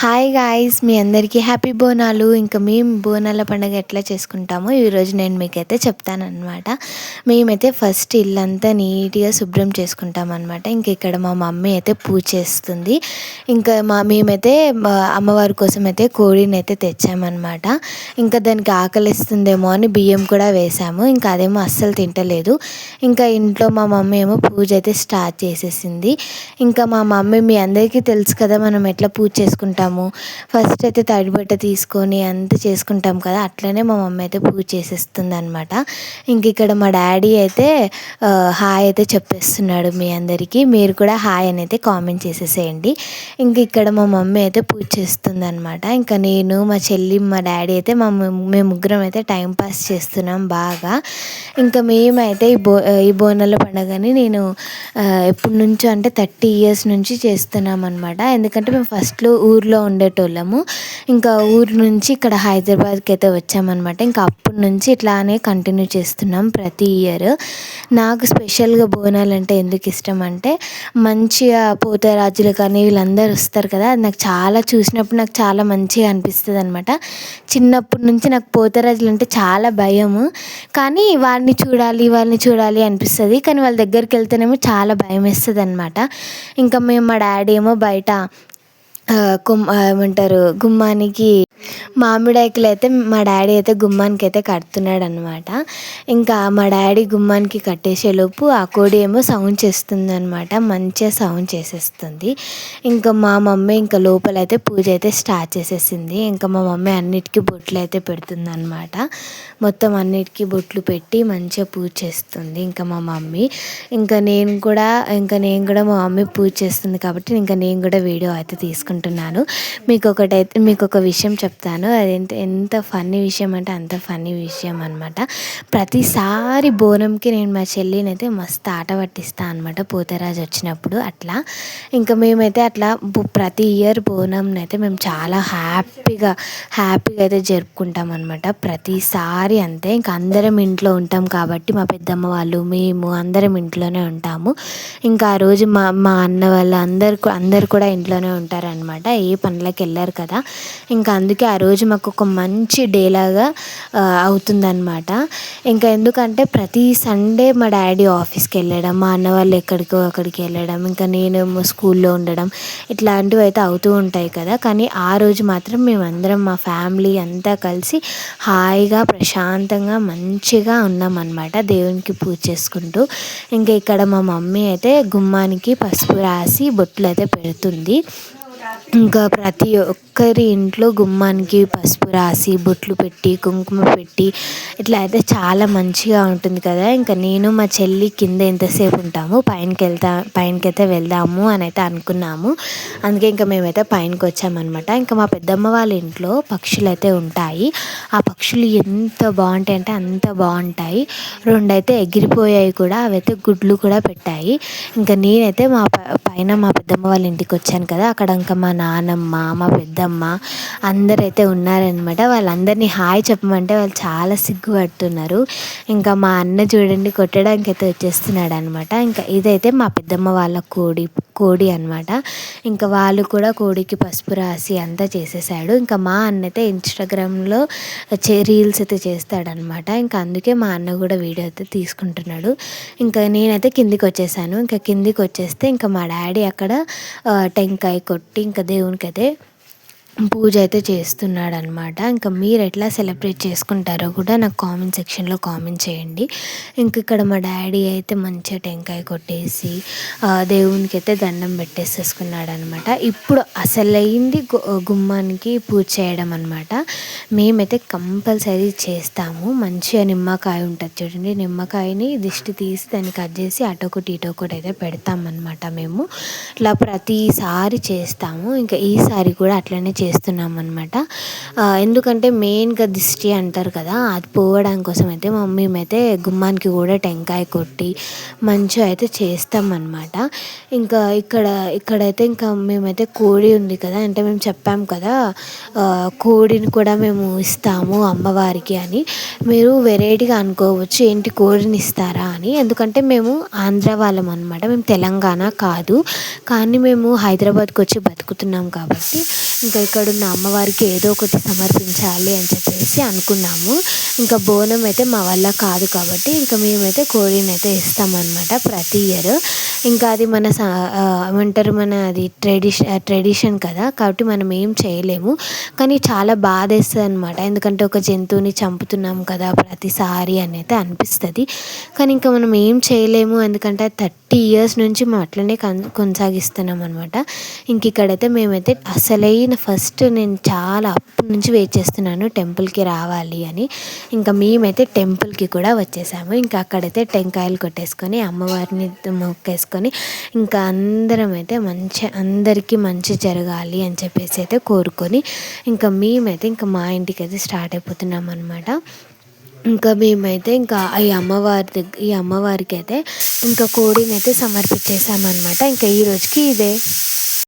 Hi guys, మీ అందరికీ happy Bonalu. ఇంకా మేము బోనాల పండుగ ఎట్లా చేసుకుంటామో ఈరోజు నేను మీకైతే చెప్తానన్నమాట. మేమైతే ఫస్ట్ ఇల్లంతా నీట్గా శుభ్రం చేసుకుంటాం అనమాట. ఇంక ఇక్కడ మా మమ్మీ అయితే పూజ చేస్తుంది. ఇంకా మేమైతే అమ్మవారి కోసం అయితే కోడిని అయితే తెచ్చామన్నమాట. ఇంకా దానికి ఆకలిస్తుందేమో అని బియ్యం కూడా వేసాము. ఇంకా అదేమో అస్సలు తింటలేదు. ఇంకా ఇంట్లో మా మమ్మీ ఏమో పూజ అయితే స్టార్ట్ చేసేసింది. ఇంకా మా మమ్మీ, మీ అందరికీ తెలుసు కదా మనం ఎట్లా పూజ చేసుకుంటాము, ఫస్ట్ అయితే తడిబట్ట తీసుకొని అంతా చేసుకుంటాం కదా, అట్లనే మా మమ్మీ అయితే పూజ చేసేస్తుంది అనమాట. ఇంక ఇక్కడ మా డాడీ అయితే హాయ్ అయితే చెప్పేస్తున్నాడు మీ అందరికీ. మీరు కూడా హాయ్ అని అయితే కామెంట్ చేసేసేయండి. ఇంక ఇక్కడ మా మమ్మీ అయితే పూజ చేస్తుంది అనమాట. ఇంకా నేను, మా చెల్లి, మా డాడీ అయితే మేము ముగ్గురం అయితే టైంపాస్ చేస్తున్నాం బాగా. ఇంకా మేమైతే ఈ బోనాల పండుగని నేను ఎప్పటి నుంచో అంటే 30 ఇయర్స్ నుంచి చేస్తున్నాం అనమాట. ఎందుకంటే మేము ఫస్ట్లో ఊర్లో ఉండేటోళ్ళము. ఇంకా ఊరు నుంచి ఇక్కడ హైదరాబాద్కి అయితే వచ్చామన్నమాట. ఇంకా అప్పటి నుంచి ఇట్లానే కంటిన్యూ చేస్తున్నాం ప్రతి ఇయర్. నాకు స్పెషల్గా బోనాలు అంటే ఎందుకు ఇష్టం అంటే, మంచిగా పోతరాజులు కానీ వీళ్ళందరూ వస్తారు కదా, అది నాకు చాలా చూసినప్పుడు నాకు చాలా మంచిగా అనిపిస్తుంది అనమాట. చిన్నప్పటి నుంచి నాకు పోతరాజులు అంటే చాలా భయము, కానీ వాళ్ళని చూడాలి అనిపిస్తుంది. కానీ వాళ్ళ దగ్గరికి వెళ్తేనేమో చాలా భయం వేస్తుంది అనమాట. ఇంకా మా డాడీ ఏమో బయట ఏమంటారు గుమ్మానికి మామిడాకులు అయితే మా డాడీ అయితే గుమ్మానికి అయితే కడుతున్నాడు అనమాట. ఇంకా మా డాడీ గుమ్మానికి కట్టేసేలోపు ఆ కోడి ఏమో సౌండ్ చేస్తుంది అనమాట, మంచిగా సౌండ్ చేసేస్తుంది. ఇంకా మా మమ్మీ ఇంకా లోపలైతే పూజ అయితే స్టార్ట్ చేసేసింది. ఇంకా మా మమ్మీ అన్నిటికీ బొట్లు అయితే పెడుతుంది అనమాట. మొత్తం అన్నిటికీ బొట్లు పెట్టి మంచిగా పూజ చేస్తుంది ఇంకా మా మమ్మీ. ఇంకా నేను కూడా మా మమ్మీ పూజ చేస్తుంది కాబట్టి ఇంకా నేను కూడా వీడియో అయితే తీసుకుంటున్నాను. మీకు ఒక విషయం చెప్తాను. అది ఎంత ఫన్నీ విషయం అంటే అంత ఫన్నీ విషయం అనమాట. ప్రతిసారి బోనంకి నేను మా చెల్లిని అయితే మస్తు ఆట పట్టిస్తాను అనమాట, పోతరాజు వచ్చినప్పుడు అట్లా. ఇంకా మేమైతే అట్లా ప్రతి ఇయర్ బోనంని అయితే మేము చాలా హ్యాపీగా అయితే జరుపుకుంటాం అనమాట. ప్రతిసారి అంతే. ఇంకా అందరం ఇంట్లో ఉంటాం కాబట్టి మా పెద్దమ్మ వాళ్ళు, మేము అందరం ఇంట్లోనే ఉంటాము. ఇంకా ఆ రోజు మా అన్న వాళ్ళు అందరు కూడా ఇంట్లోనే ఉంటారనమాట, ఏ పనులకు వెళ్ళారు కదా. ఇంకా అందుకే ఆ రోజు మాకు ఒక మంచి డే లాగా అవుతుందన్నమాట. ఇంకా ఎందుకంటే ప్రతి సండే మా డాడీ ఆఫీస్కి వెళ్ళడం, మా అన్న వాళ్ళు ఎక్కడికో అక్కడికి వెళ్ళడం, ఇంకా నేనేమో స్కూల్లో ఉండడం, ఇట్లాంటివి అయితే అవుతూ ఉంటాయి కదా. కానీ ఆ రోజు మాత్రం మేమందరం మా ఫ్యామిలీ అంతా కలిసి హాయిగా ప్రశాంతంగా మంచిగా ఉన్నామన్నమాట, దేవునికి పూజ చేసుకుంటూ. ఇంకా ఇక్కడ మా మమ్మీ అయితే గుమ్మానికి పసుపు రాసి బొట్లు అయితే పెడుతుంది. ఇంకా ప్రతి ఒక్కరి ఇంట్లో గుమ్మానికి పసుపు రాసి బొట్లు పెట్టి కుంకుమ పెట్టి ఇట్లా అయితే చాలా మంచిగా ఉంటుంది కదా. ఇంకా నేను మా చెల్లి కింద ఎంతసేపు ఉంటాము, పైనకైతే వెళ్దాము అని అయితే అనుకున్నాము. అందుకే ఇంకా మేమైతే పైనకి వచ్చామన్నమాట. ఇంకా మా పెద్దమ్మ వాళ్ళ ఇంట్లో పక్షులు అయితే ఉంటాయి. ఆ పక్షులు ఎంత బాగుంటాయి అంటే అంత బాగుంటాయి. 2 అయితే ఎగిరిపోయాయి కూడా, అవైతే గుడ్లు కూడా పెట్టాయి. ఇంకా నేనైతే పైన మా పెద్దమ్మ వాళ్ళ ఇంటికి వచ్చాను కదా, అక్కడ ఇంకా మా నానమ్మ, మా పెద్దమ్మ అందరైతే ఉన్నారనమాట. వాళ్ళందరినీ హాయ్ చెప్పమంటే వాళ్ళు చాలా సిగ్గుపడుతున్నారు. ఇంకా మా అన్న చూడండి కొట్టడానికి అయితే వచ్చేస్తున్నాడు అనమాట. ఇంకా ఇదైతే మా పెద్దమ్మ వాళ్ళ కోడి అనమాట. ఇంకా వాళ్ళు కూడా కోడికి పసుపు రాసి అంతా చేసేసాడు. ఇంకా మా అన్న అయితే ఇన్స్టాగ్రామ్లో రీల్స్ అయితే చేస్తాడనమాట. ఇంకా అందుకే మా అన్న కూడా వీడియో అయితే తీసుకుంటున్నాడు. ఇంకా నేనైతే కిందికి వచ్చేసాను. ఇంకా కిందికి వచ్చేస్తే ఇంకా మా డాడీ అక్కడ టెంకాయ కొట్టి ఇంకా దేవునికి అయితే పూజ అయితే చేస్తున్నాడు అనమాట. ఇంకా మీరు ఎట్లా సెలబ్రేట్ చేసుకుంటారో కూడా నాకు కామెంట్ సెక్షన్లో కామెంట్ చేయండి. ఇంక ఇక్కడ మా డాడీ అయితే మంచిగా టెంకాయ కొట్టేసి దేవునికి అయితే దండం పెట్టేసేసుకున్నాడు అనమాట. ఇప్పుడు అసలైంది గుమ్మానికి పూజ చేయడం అనమాట. మేమైతే కంపల్సరీ చేస్తాము. మంచిగా నిమ్మకాయ ఉంటుంది చూడండి, నిమ్మకాయని దిష్టి తీసి దాన్ని కట్ చేసి అటొకటి ఇటొకటి అయితే పెడతామన్నమాట. మేము ఇట్లా ప్రతిసారి చేస్తాము. ఇంకా ఈసారి కూడా అట్లనే చేస్తున్నాం అనమాట. ఎందుకంటే మెయిన్గా దిష్టి అంటారు కదా, అది పోవడం కోసం అయితే మేమైతే గుమ్మానికి కూడా టెంకాయ కొట్టి మంచిగా అయితే చేస్తామన్నమాట. ఇంకా ఇక్కడైతే ఇంకా మేమైతే కోడి ఉంది కదా, అంటే మేము చెప్పాం కదా కోడిని కూడా మేము ఇస్తాము అమ్మవారికి అని. మీరు వెరైటీగా అనుకోవచ్చు, ఏంటి కోడిని ఇస్తారా అని. ఎందుకంటే మేము ఆంధ్ర వాళ్ళం అనమాట, మేము తెలంగాణ కాదు. కానీ మేము హైదరాబాద్కి వచ్చి బతుకుతున్నాం కాబట్టి ఇంకా ఇక్కడ ఉన్న అమ్మవారికి ఏదో ఒకటి సమర్పించాలి అని చెప్పేసి అనుకున్నాము. ఇంకా బోనం అయితే మా వల్ల కాదు కాబట్టి ఇంకా మేమైతే కోడిని అయితే ఇస్తామన్నమాట ప్రతి ఇయర్. ఇంకా అది మన ఏమంటారు, మన అది ట్రెడిషన్ కదా, కాబట్టి మనం ఏం చేయలేము. కానీ చాలా బాధేస్తుంది అనమాట, ఎందుకంటే ఒక జంతువుని చంపుతున్నాం కదా ప్రతిసారి అని అయితే అనిపిస్తుంది. కానీ ఇంకా మనం ఏం చేయలేము, ఎందుకంటే 30 ఇయర్స్ నుంచి మేము అట్లనే కొనసాగిస్తున్నాం అనమాట. ఇంక ఇక్కడైతే మేమైతే అసలైన ఫస్ట్ నేను చాలా అప్పటి నుంచి వెయిట్ చేస్తున్నాను టెంపుల్కి రావాలి అని. ఇంకా మేమైతే టెంపుల్కి కూడా వచ్చేసాము. ఇంకా అక్కడైతే టెంకాయలు కొట్టేసుకొని అమ్మవారిని మొక్కేసుకొని ఇంకా అందరం అయితే అందరికీ మంచి జరగాలి అని చెప్పేసి అయితే కోరుకొని ఇంకా మేమైతే ఇంకా మా ఇంటికి అయితే స్టార్ట్ అయిపోతున్నాం అనమాట. ఇంకా మేమైతే ఇంకా ఈ అమ్మవారికి అయితే ఇంకా కోడిని అయితే సమర్పించేసామన్నమాట. ఇంకా ఈ రోజుకి ఇదే.